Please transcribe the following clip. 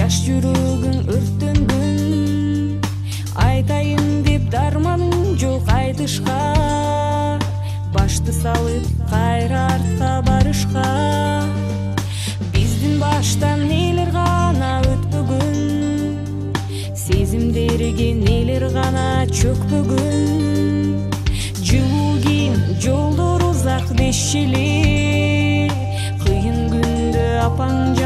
жаш жүрөгүң өрттөнгөн, айтайын деп дарманың жок айтышка, башты салып кайра артка барышка. Биздин баштан нелер гана өтпөгөн, сезимдерге нелер гана чөкпөгөн. Жылуу кийин жолдор узак дешчиле, кыйын күндө апаң